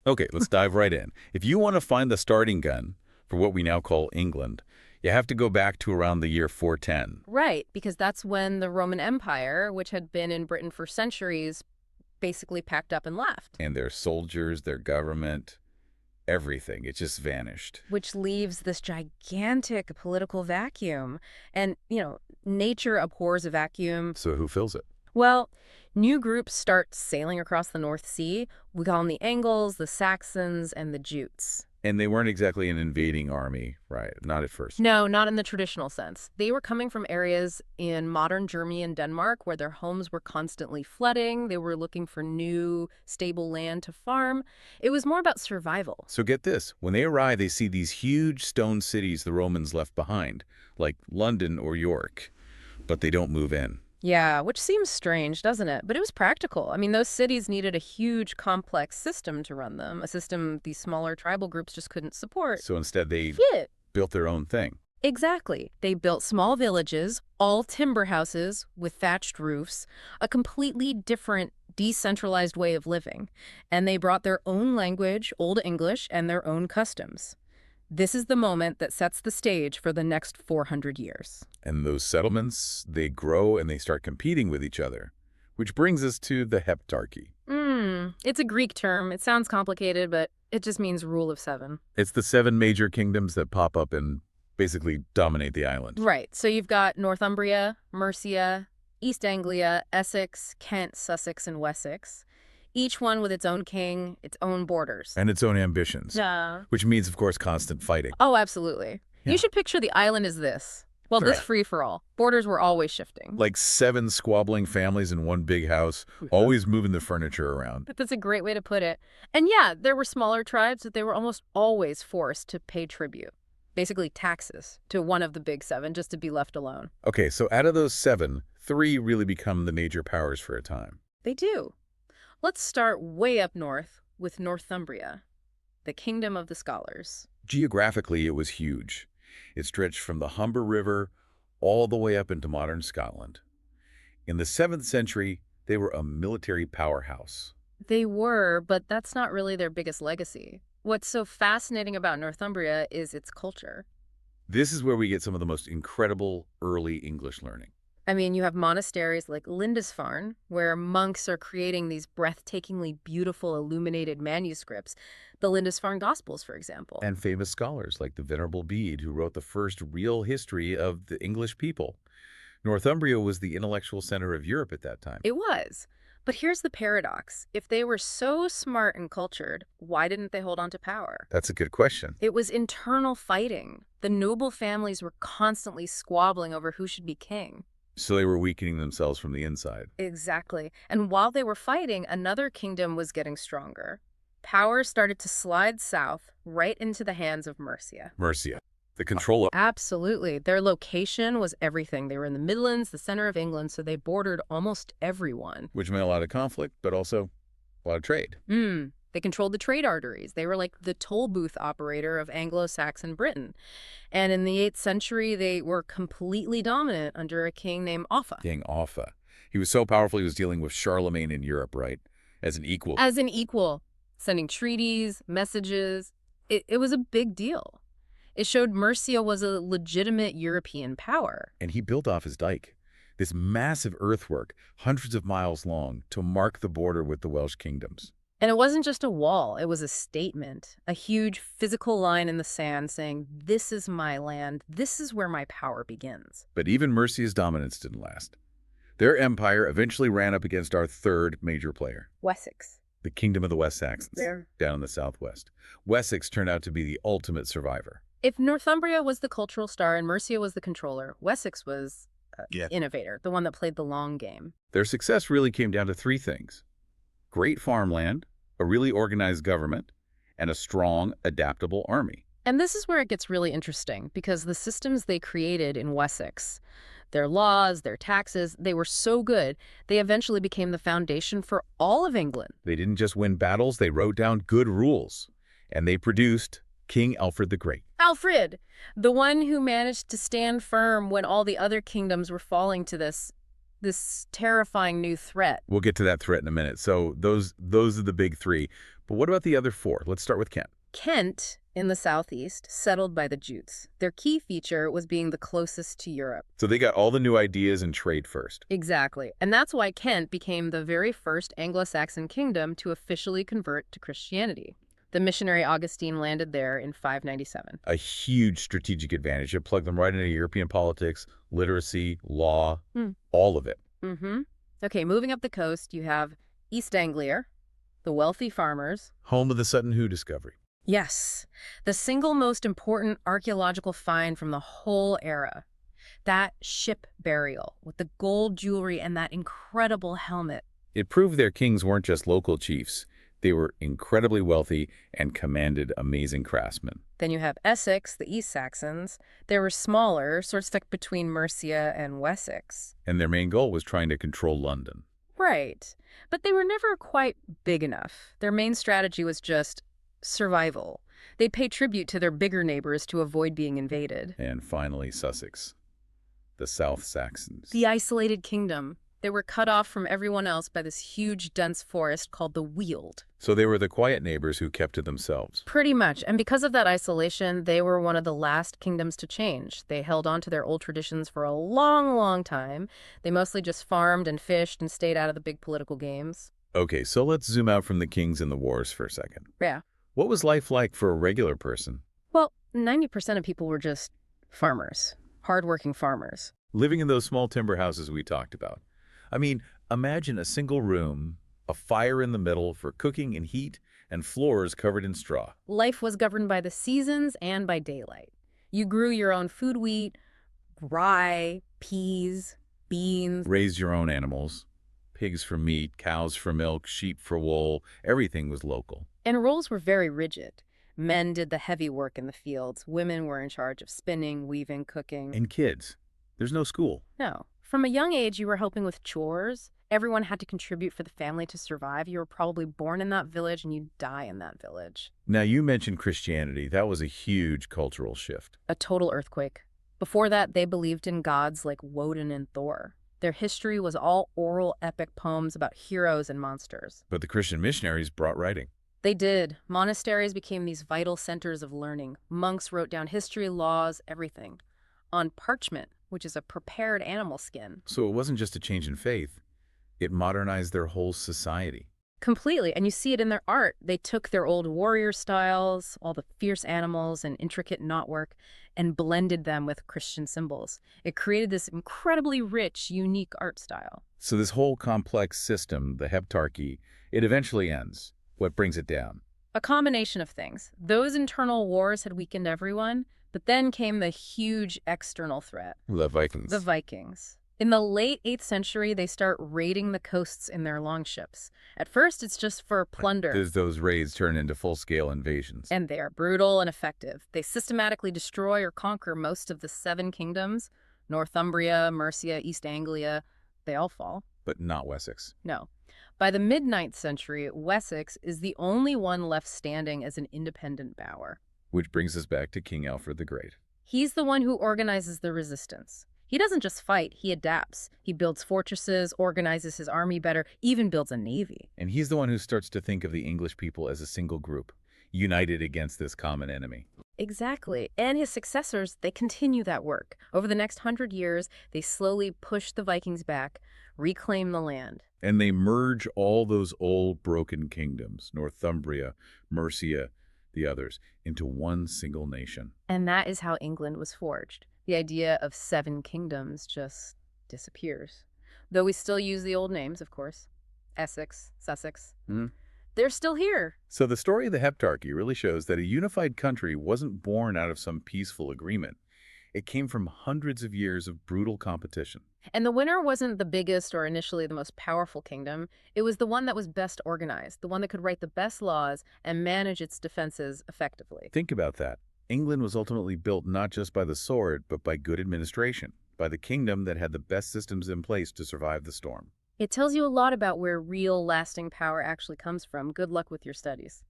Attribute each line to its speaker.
Speaker 1: Okay, let's dive right in. If you want to find the starting gun for what we now call England, you have to go back to around the year 410.
Speaker 2: Right, because that's when the Roman Empire, which had been in Britain for centuries, basically packed up and left.
Speaker 1: And their soldiers, their government, everything, it just vanished.
Speaker 2: Which leaves this gigantic political vacuum. And, nature abhors a vacuum.
Speaker 1: So who fills it?
Speaker 2: Well, new groups start sailing across the North Sea. We call them the Angles, the Saxons, and the Jutes.
Speaker 1: And they weren't exactly an invading army, right? Not at first.
Speaker 2: No, not in the traditional sense. They were coming from areas in modern Germany and Denmark where their homes were constantly flooding. They were looking for new, stable land to farm. It was more about survival.
Speaker 1: So get this. When they arrive, they see these huge stone cities the Romans left behind, like London or York, but they don't move in.
Speaker 2: Yeah, which seems strange, doesn't it? But it was practical. I mean, those cities needed a huge, complex system to run them, a system these smaller tribal groups just couldn't support.
Speaker 1: So instead, they built their own thing.
Speaker 2: Exactly. They built small villages, all timber houses with thatched roofs, a completely different, decentralized way of living. And they brought their own language, Old English, and their own customs. This is the moment that sets the stage for the next 400 years.
Speaker 1: And those settlements, they grow and they start competing with each other, which brings us to the Heptarchy.
Speaker 2: It's a Greek term. It sounds complicated, but it just means rule of 7.
Speaker 1: It's the 7 major kingdoms that pop up and basically dominate the island.
Speaker 2: Right. So you've got Northumbria, Mercia, East Anglia, Essex, Kent, Sussex, and Wessex. Each one with its own king, its own borders.
Speaker 1: And its own ambitions.
Speaker 2: Yeah.
Speaker 1: Which means, of course, constant fighting.
Speaker 2: Oh, absolutely.
Speaker 1: Yeah.
Speaker 2: You should picture the island as this. Well, this free-for-all. Borders were always shifting.
Speaker 1: Like 7 squabbling families in one big house, always moving the furniture around.
Speaker 2: But that's a great way to put it. And yeah, there were smaller tribes that they were almost always forced to pay tribute. Basically taxes to one of the big 7 just to be left alone.
Speaker 1: Okay, so out of those 7, 3 really become the major powers for a time.
Speaker 2: They do. Let's start way up north with Northumbria, the kingdom of the scholars.
Speaker 1: Geographically, it was huge. It stretched from the Humber River all the way up into modern Scotland. In the 7th century, they were a military powerhouse.
Speaker 2: They were, but that's not really their biggest legacy. What's so fascinating about Northumbria is its culture.
Speaker 1: This is where we get some of the most incredible early English learning.
Speaker 2: I mean, you have monasteries like Lindisfarne, where monks are creating these breathtakingly beautiful illuminated manuscripts, the Lindisfarne Gospels, for example.
Speaker 1: And famous scholars like the Venerable Bede, who wrote the first real history of the English people. Northumbria was the intellectual center of Europe at that time.
Speaker 2: It was. But here's the paradox. If they were so smart and cultured, why didn't they hold on to power?
Speaker 1: That's a good question.
Speaker 2: It was internal fighting. The noble families were constantly squabbling over who should be king.
Speaker 1: So they were weakening themselves from the inside.
Speaker 2: Exactly. And while they were fighting, another kingdom was getting stronger. Power started to slide south right into the hands of Mercia.
Speaker 1: Mercia, the control of...
Speaker 2: Absolutely. Their location was everything. They were in the Midlands, the center of England, so they bordered almost everyone.
Speaker 1: Which meant a lot of conflict, but also a lot of trade.
Speaker 2: They controlled the trade arteries. They were like the toll booth operator of Anglo Saxon Britain. And in the 8th century, they were completely dominant under a king named Offa.
Speaker 1: King Offa. He was so powerful he was dealing with Charlemagne in Europe, right? As an equal.
Speaker 2: As an equal. Sending treaties, messages. It was a big deal. It showed Mercia was a legitimate European power.
Speaker 1: And he built off his dike. This massive earthwork, hundreds of miles long, to mark the border with the Welsh kingdoms.
Speaker 2: And it wasn't just a wall, it was a statement, a huge physical line in the sand saying, this is my land, this is where my power begins.
Speaker 1: But even Mercia's dominance didn't last. Their empire eventually ran up against our 3rd major player.
Speaker 2: Wessex.
Speaker 1: The kingdom of the West Saxons,
Speaker 2: There.
Speaker 1: down in the southwest. Wessex turned out to be the ultimate survivor.
Speaker 2: If Northumbria was the cultural star and Mercia was the controller, Wessex was innovator, the one that played the long game.
Speaker 1: Their success really came down to 3 things. Great farmland, a really organized government, and a strong, adaptable army.
Speaker 2: And this is where it gets really interesting, because the systems they created in Wessex, their laws, their taxes, they were so good, they eventually became the foundation for all of England.
Speaker 1: They didn't just win battles, they wrote down good rules. And they produced King Alfred the Great.
Speaker 2: Alfred, the one who managed to stand firm when all the other kingdoms were falling to this this terrifying new threat.
Speaker 1: We'll get to that threat in a minute. So those are the big three. But what about the other four? Let's start with Kent.
Speaker 2: Kent, in the southeast, settled by the Jutes. Their key feature was being the closest to Europe.
Speaker 1: So they got all the new ideas and trade first.
Speaker 2: Exactly. And that's why Kent became the very first Anglo Saxon kingdom to officially convert to Christianity. The missionary Augustine landed there in 597.
Speaker 1: A huge strategic advantage. It plugged them right into European politics, literacy, law, all of it.
Speaker 2: Okay, moving up the coast, you have East Anglia, the wealthy farmers.
Speaker 1: Home of the Sutton Hoo discovery.
Speaker 2: Yes, the single most important archaeological find from the whole era. That ship burial with the gold jewelry and that incredible helmet.
Speaker 1: It proved their kings weren't just local chiefs. They were incredibly wealthy and commanded amazing craftsmen.
Speaker 2: Then you have Essex, the East Saxons. They were smaller, sort of stuck between Mercia and Wessex.
Speaker 1: And their main goal was trying to control London.
Speaker 2: Right. But they were never quite big enough. Their main strategy was just survival. They'd pay tribute to their bigger neighbors to avoid being invaded.
Speaker 1: And finally, Sussex, the South Saxons.
Speaker 2: The isolated kingdom. They were cut off from everyone else by this huge, dense forest called the Weald.
Speaker 1: So they were the quiet neighbors who kept to themselves.
Speaker 2: Pretty much. And because of that isolation, they were one of the last kingdoms to change. They held on to their old traditions for a long, long time. They mostly just farmed and fished and stayed out of the big political games.
Speaker 1: Okay, so let's zoom out from the kings and the wars for a second.
Speaker 2: Yeah.
Speaker 1: What was life like for a regular person?
Speaker 2: Well, 90% of people were just farmers, hardworking farmers.
Speaker 1: Living in those small timber houses we talked about. I mean, imagine a single room, a fire in the middle for cooking and heat, and floors covered in straw.
Speaker 2: Life was governed by the seasons and by daylight. You grew your own food wheat, rye, peas, beans.
Speaker 1: Raised your own animals. Pigs for meat, cows for milk, sheep for wool. Everything was local.
Speaker 2: And roles were very rigid. Men did the heavy work in the fields. Women were in charge of spinning, weaving, cooking.
Speaker 1: And kids. There's no school.
Speaker 2: No. From a young age, you were helping with chores. Everyone had to contribute for the family to survive. You were probably born in that village and you'd die in that village.
Speaker 1: Now, you mentioned Christianity. That was a huge cultural shift.
Speaker 2: A total earthquake. Before that, they believed in gods like Woden and Thor. Their history was all oral epic poems about heroes and monsters.
Speaker 1: But the Christian missionaries brought writing.
Speaker 2: They did. Monasteries became these vital centers of learning. Monks wrote down history, laws, everything. On parchment, which is a prepared animal skin.
Speaker 1: So it wasn't just a change in faith. It modernized their whole society.
Speaker 2: Completely. And you see it in their art. They took their old warrior styles, all the fierce animals and intricate knotwork, and blended them with Christian symbols. It created this incredibly rich, unique art style.
Speaker 1: So this whole complex system, the Heptarchy, it eventually ends. What brings it down?
Speaker 2: A combination of things. Those internal wars had weakened everyone, but then came the huge external threat.
Speaker 1: The Vikings.
Speaker 2: The Vikings. In the late 8th century, they start raiding the coasts in their longships. At first, it's just for plunder.
Speaker 1: As those raids turn into full-scale invasions.
Speaker 2: And they are brutal and effective. They systematically destroy or conquer most of the 7 kingdoms. Northumbria, Mercia, East Anglia, they all fall.
Speaker 1: But not Wessex.
Speaker 2: No. By the mid-9th century, Wessex is the only one left standing as an independent bower.
Speaker 1: Which brings us back to King Alfred the Great.
Speaker 2: He's the one who organizes the resistance. He doesn't just fight, he adapts. He builds fortresses, organizes his army better, even builds a navy.
Speaker 1: And he's the one who starts to think of the English people as a single group, united against this common enemy.
Speaker 2: Exactly. And his successors, they continue that work. Over the next 100 years, they slowly push the Vikings back, reclaim the land.
Speaker 1: And they merge all those old broken kingdoms, Northumbria, Mercia, the others, into one single nation.
Speaker 2: And that is how England was forged. The idea of 7 kingdoms just disappears. Though we still use the old names, of course. Essex, Sussex. They're still here.
Speaker 1: So the story of the Heptarchy really shows that a unified country wasn't born out of some peaceful agreement. It came from hundreds of years of brutal competition.
Speaker 2: And the winner wasn't the biggest or initially the most powerful kingdom. It was the one that was best organized, the one that could write the best laws and manage its defenses effectively.
Speaker 1: Think about that. England was ultimately built not just by the sword, but by good administration, by the kingdom that had the best systems in place to survive the storm.
Speaker 2: It tells you a lot about where real lasting power actually comes from. Good luck with your studies.